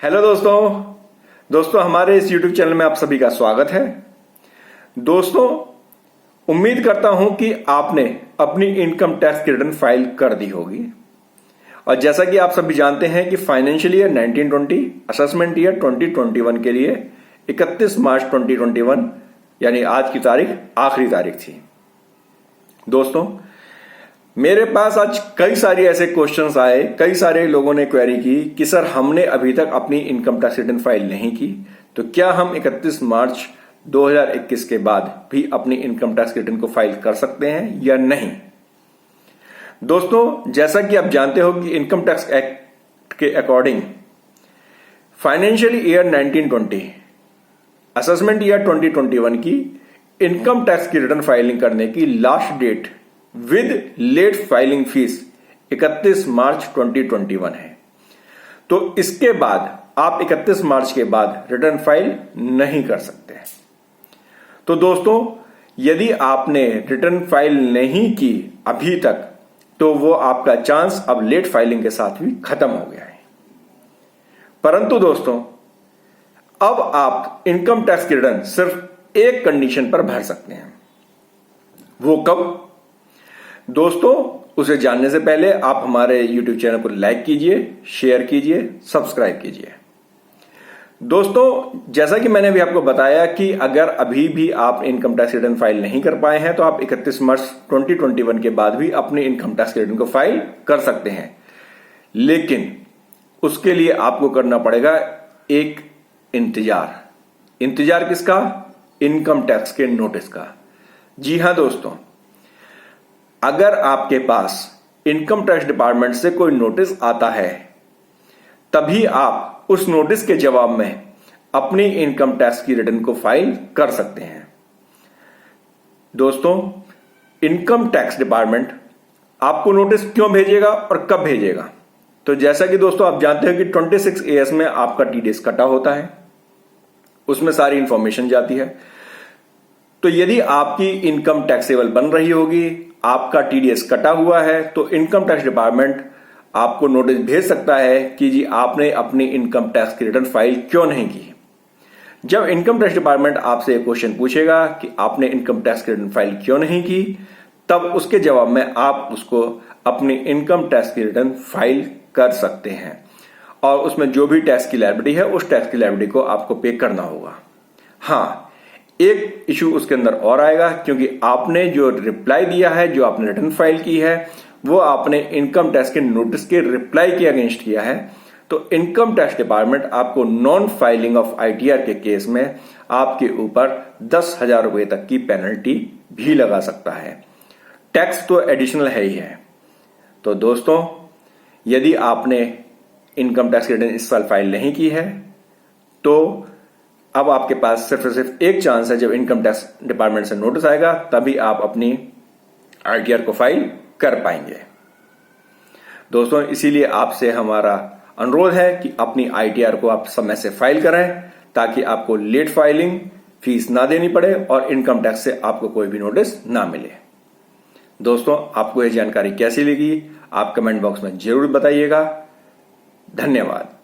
Hello दोस्तों हमारे इस YouTube चैनल में आप सभी का स्वागत है। दोस्तों, उम्मीद करता हूं कि आपने अपनी इनकम टैक्स की रिटर्न फाइल कर दी होगी। और जैसा कि आप सभी जानते हैं कि फाइनेंशियल ईयर 1920 असेसमेंट ईयर 2021 के लिए 31 मार्च 2021 यानी आज की तारीख आखिरी तारीख थी। दोस्तों, मेरे पास आज कई सारे ऐसे क्वेश्चंस आए, कई सारे लोगों ने क्वेरी की कि सर हमने अभी तक अपनी इनकम टैक्स रिटर्न फाइल नहीं की, तो क्या हम 31 मार्च 2021 के बाद भी अपनी इनकम टैक्स रिटर्न को फाइल कर सकते हैं या नहीं। दोस्तों, जैसा कि आप जानते हो कि इनकम टैक्स एक्ट के according financial year 1920 assessment year 2021 की इनकम टैक्स की रिटर्न फाइलिंग करने की last date with late filing fees 31 March 2021 है। तो इसके बाद आप 31 मार्च के बाद रिटर्न फाइल नहीं कर सकते। तो दोस्तों, यदि आपने रिटर्न फाइल नहीं की अभी तक, तो वो आपका चांस अब लेट फाइलिंग के साथ भी खत्म हो गया है। परंतु दोस्तों, अब आप इनकम टैक्स की रिटर्न सिर्फ एक कंडीशन पर भर सकते हैं। वो कब? दोस्तों, उसे जानने से पहले आप हमारे YouTube चैनल को लाइक कीजिए, शेयर कीजिए, सब्सक्राइब कीजिए। दोस्तों, जैसा कि मैंने भी आपको बताया कि अगर अभी भी आप इनकम टैक्स रिटर्न फाइल नहीं कर पाए हैं, तो आप 31 मार्च 2021 के बाद भी अपनी इनकम टैक्स रिटर्न को फाइल कर सकते हैं। लेकिन उसके लिए आपको करना पड़ेगा एक इंतजार किसका? इनकम टैक्स के नोटिस का। जी हां दोस्तों, अगर आपके पास इनकम टैक्स डिपार्टमेंट से कोई नोटिस आता है, तभी आप उस नोटिस के जवाब में अपनी इनकम टैक्स की रिटर्न को फाइल कर सकते हैं। दोस्तों, इनकम टैक्स डिपार्टमेंट आपको नोटिस क्यों भेजेगा और कब भेजेगा? तो जैसा कि दोस्तों आप जानते हैं कि 26 AS में आपका TDS कटा होता है, उसमें सारी इंफॉर्मेशन जाती है। तो यदि आपकी इनकम टैक्सेबल बन रही होगी, आपका TDS कटा हुआ है, तो इनकम टैक्स डिपार्टमेंट आपको नोटिस भेज सकता है कि जी आपने अपनी इनकम टैक्स की रिटर्न फाइल क्यों नहीं की। जब इनकम टैक्स डिपार्टमेंट आपसे एक क्वेश्चन पूछेगा कि आपने इनकम टैक्स की रिटर्न फाइल क्यों नहीं की, तब उसके जवाब में आप उसको अपनी इनकम टैक्स की रिटर्न फाइल कर सकते हैं। और उसमें जो भी टैक्स की लायबिलिटी है, उस टैक्स की लायबिलिटी को आपको पे करना होगा। हाँ, एक इशू उसके अंदर और आएगा, क्योंकि आपने जो रिप्लाई दिया है, जो आपने रिटर्न फाइल की है, वो आपने इनकम टैक्स के नोटिस के रिप्लाई के अगेंस्ट किया है। तो इनकम टैक्स डिपार्टमेंट आपको नॉन फाइलिंग ऑफ ITR के केस में आपके ऊपर 10,000 रुपए तक की पेनल्टी भी लगा सकता है। टैक्स तो एडिशनल है ही है। तो दोस्तों, यदि आपने इनकम टैक्स रिटर्न इस साल फाइल नहीं की है, तो अब आपके पास सिर्फ एक चांस है। जब इनकम टैक्स डिपार्टमेंट से नोटिस आएगा, तभी आप अपनी ITR को फाइल कर पाएंगे। दोस्तों, इसीलिए आपसे हमारा अनुरोध है कि अपनी ITR को आप समय से फाइल करें, ताकि आपको लेट फाइलिंग फीस ना देनी पड़े और इनकम टैक्स से आपको कोई भी नोटिस ना मिले। दोस्तों, आपको यह जानकारी कैसी लगी, आप कमेंट बॉक्स में जरूर बताइएगा। धन्यवाद।